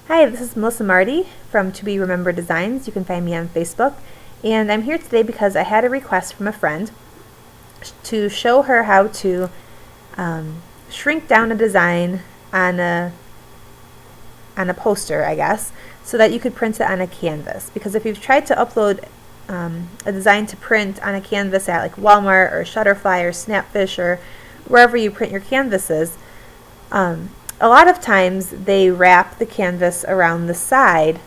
Hi, this is Melissa Marty from To Be Remembered Designs. You can find me on Facebook. And I'm here today because I had a request from a friend to show her how to shrink down a design on a poster, I guess, so that you could print it on a canvas. Because if you've tried to upload a design to print on a canvas at like Walmart or Shutterfly or Snapfish or wherever you print your canvases, a lot of times they wrap the canvas around the side,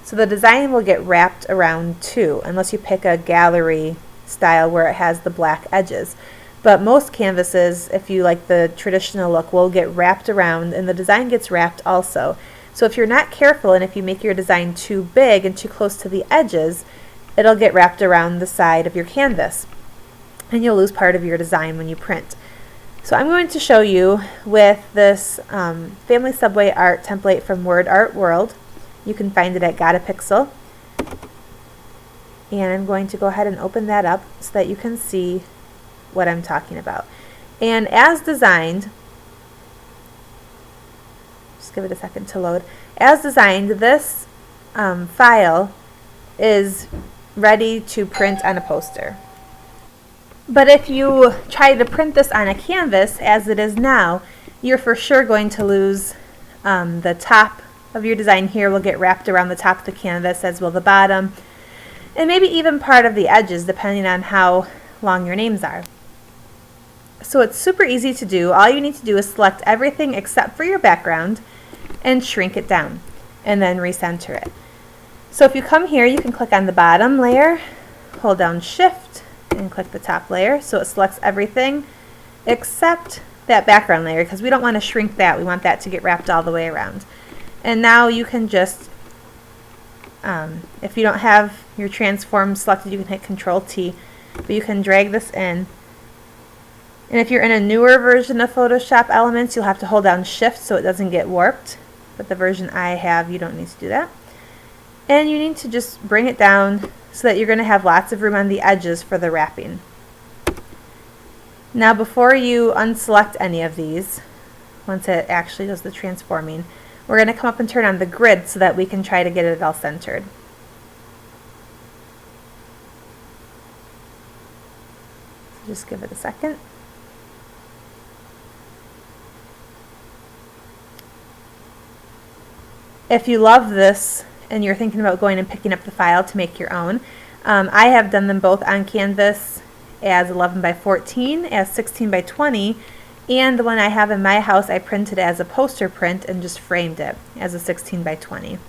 so the design will get wrapped around too, unless you pick a gallery style where it has the black edges. But most canvases, if you like the traditional look, will get wrapped around, and the design gets wrapped also. So if you're not careful and if you make your design too big and too close to the edges, it'll get wrapped around the side of your canvas, and you'll lose part of your design when you print. So I'm going to show you with this Family Subway art template from Word Art World. You can find it at Got a Pixel. And I'm going to go ahead and open that up so that you can see what I'm talking about. And as designed, just give it a second to load. As designed, this file is ready to print on a poster. But if you try to print this on a canvas as it is now, you're for sure going to lose the top of your design. Here will get wrapped around the top of the canvas, as will the bottom, and maybe even part of the edges depending on how long your names are. So it's super easy to do. All you need to do is select everything except for your background and shrink it down and then recenter it. So if you come here, you can click on the bottom layer, hold down Shift, and click the top layer, so it selects everything except that background layer, because we don't want to shrink that. We want that to get wrapped all the way around. And now you can just, if you don't have your transform selected, you can hit Control T, but you can drag this in. And if you're in a newer version of Photoshop Elements, you'll have to hold down Shift so it doesn't get warped. But the version I have, you don't need to do that. And you need to just bring it down so that you're going to have lots of room on the edges for the wrapping. Now before you unselect any of these, once it actually does the transforming, we're going to come up and turn on the grid so that we can try to get it all centered. So just give it a second. If you love this and you're thinking about going and picking up the file to make your own, I have done them both on canvas as 11 by 14, as 16 by 20, and the one I have in my house I printed as a poster print and just framed it as a 16 by 20.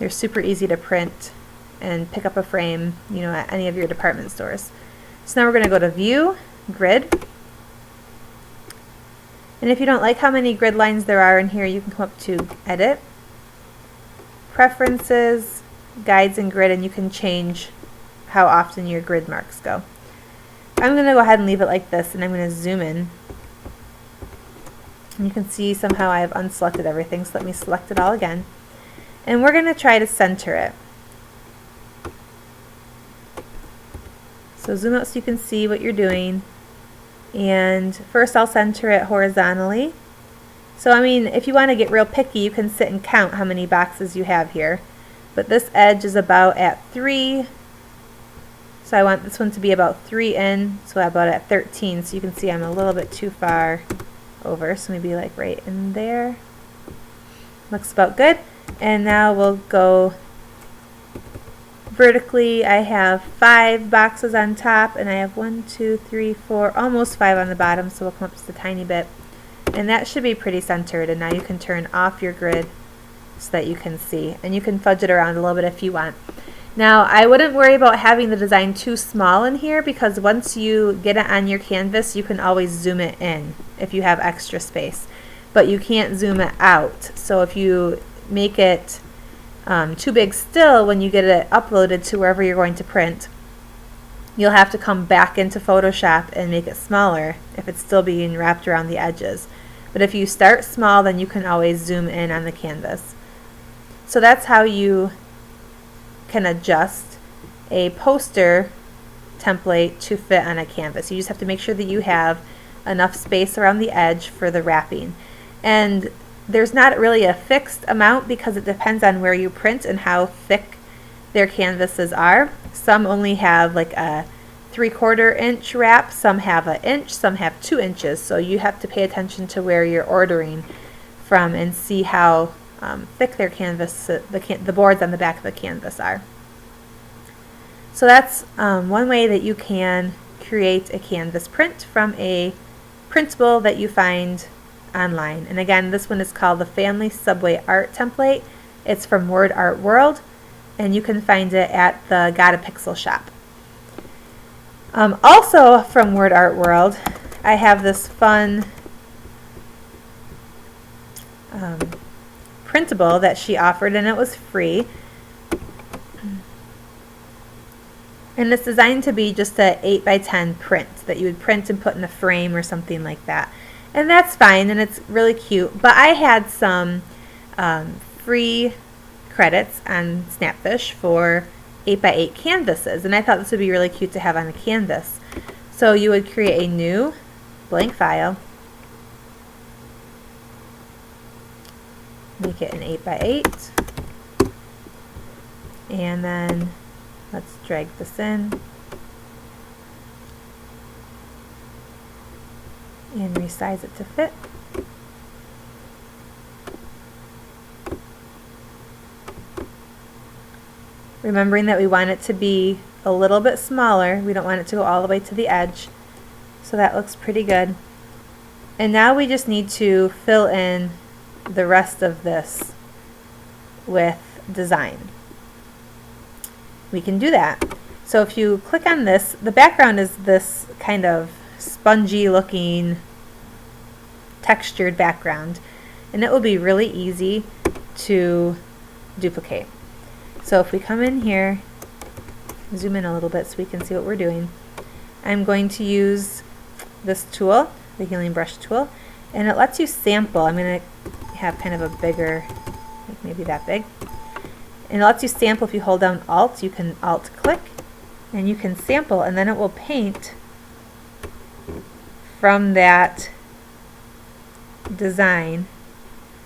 They're super easy to print and pick up a frame, at any of your department stores. So now we're going to go to View, Grid. And if you don't like how many grid lines there are in here, you can come up to Edit, Preferences, Guides and Grid, and you can change how often your grid marks go. I'm going to go ahead and leave it like this, and I'm going to zoom in. And you can see somehow I've unselected everything, so let me select it all again. And we're going to try to center it. So zoom out so you can see what you're doing. And first I'll center it horizontally. So if you want to get real picky, you can sit and count how many boxes you have here. But this edge is about at 3. So I want this one to be about 3 in, so about at 13. So you can see I'm a little bit too far over, so maybe like right in there. Looks about good. And now we'll go vertically. I have 5 boxes on top, and I have 1, 2, 3, 4, almost 5 on the bottom, so we'll come up just a tiny bit. And that should be pretty centered, and now you can turn off your grid so that you can see. And you can fudge it around a little bit if you want. Now, I wouldn't worry about having the design too small in here, because once you get it on your canvas, you can always zoom it in if you have extra space. But you can't zoom it out. So if you make it too big still when you get it uploaded to wherever you're going to print, you'll have to come back into Photoshop and make it smaller if it's still being wrapped around the edges. But if you start small, then you can always zoom in on the canvas. So that's how you can adjust a poster template to fit on a canvas. You just have to make sure that you have enough space around the edge for the wrapping. And there's not really a fixed amount because it depends on where you print and how thick their canvases are. Some only have like a 3/4 inch wrap, some have an inch, some have 2 inches. So you have to pay attention to where you're ordering from and see how thick their canvas, the boards on the back of the canvas are. So that's one way that you can create a canvas print from a printable that you find online. And again, this one is called the Family Subway Art Template. It's from Word Art World, and you can find it at the Got a Pixel shop. Also from Word Art World, I have this fun printable that she offered, and it was free. And it's designed to be just a 8x10 print that you would print and put in a frame or something like that. And that's fine, and it's really cute. But I had some free credits on Snapfish for 8x8 canvases, and I thought this would be really cute to have on a canvas. So you would create a new blank file, make it an 8x8, and then let's drag this in and resize it to fit. Remembering that we want it to be a little bit smaller. We don't want it to go all the way to the edge. So that looks pretty good. And now we just need to fill in the rest of this with design. We can do that. So if you click on this, the background is this kind of spongy looking textured background, and it will be really easy to duplicate. So if we come in here, zoom in a little bit so we can see what we're doing. I'm going to use this tool, the healing brush tool, and it lets you sample. I'm going to have kind of a bigger, like maybe that big. And it lets you sample. If you hold down Alt, you can Alt click and you can sample, and then it will paint from that design.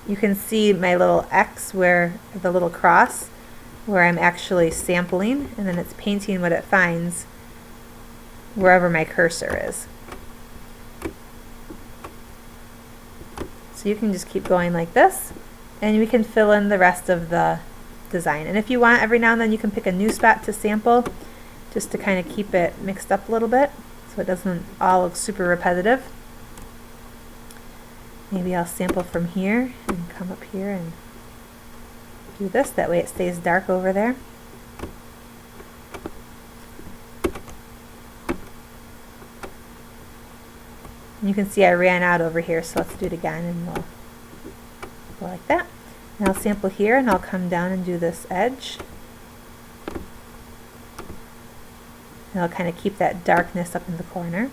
You can see my little X, where the little cross, where I'm actually sampling, and then it's painting what it finds wherever my cursor is. So you can just keep going like this, and we can fill in the rest of the design. And if you want, every now and then you can pick a new spot to sample, just to kind of keep it mixed up a little bit so it doesn't all look super repetitive. Maybe I'll sample from here and come up here and do this. That way it stays dark over there. And you can see I ran out over here, so let's do it again, and we'll go like that. And I'll sample here, and I'll come down and do this edge. And I'll kind of keep that darkness up in the corner.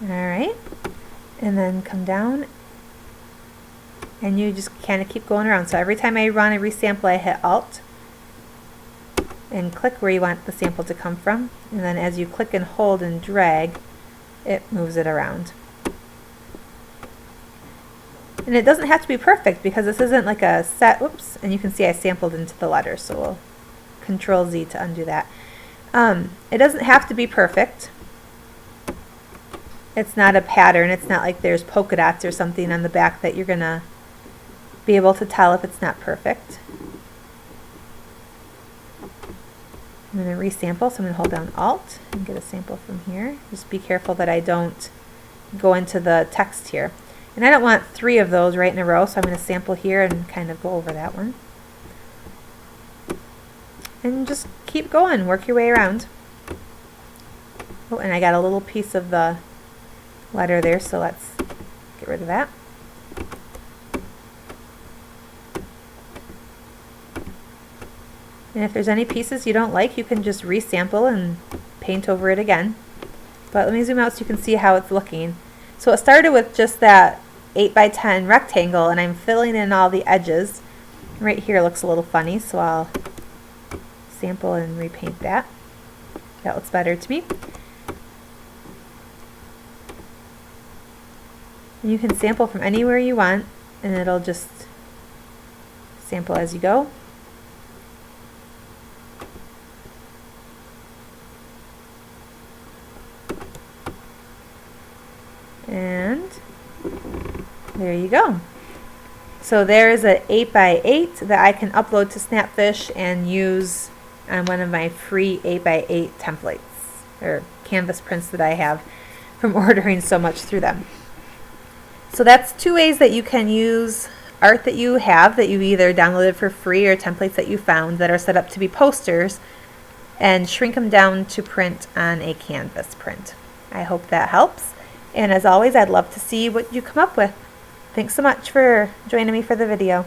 Alright, and then come down, and you just kind of keep going around. So every time I run a resample, I hit Alt and click where you want the sample to come from, and then as you click and hold and drag, it moves it around. And it doesn't have to be perfect because this isn't like a set, oops, and you can see I sampled into the letters, so we'll Control Z to undo that. It doesn't have to be perfect. It's not a pattern. It's not like there's polka dots or something on the back that you're going to be able to tell if it's not perfect. I'm going to resample, so I'm going to hold down Alt and get a sample from here. Just be careful that I don't go into the text here. And I don't want 3 of those right in a row, so I'm going to sample here and kind of go over that one. And just keep going, work your way around. Oh, and I got a little piece of the letter there, so let's get rid of that. And if there's any pieces you don't like, you can just resample and paint over it again. But let me zoom out so you can see how it's looking. So it started with just that 8x10 rectangle, and I'm filling in all the edges. Right here looks a little funny, so I'll sample and repaint that. That looks better to me. And you can sample from anywhere you want, and it'll just sample as you go. And there you go. So there is an 8x8 that I can upload to Snapfish and use on one of my free 8x8 templates or canvas prints that I have from ordering so much through them. So that's 2 ways that you can use art that you have, that you either downloaded for free, or templates that you found that are set up to be posters, and shrink them down to print on a canvas print. I hope that helps. And as always, I'd love to see what you come up with. Thanks so much for joining me for the video.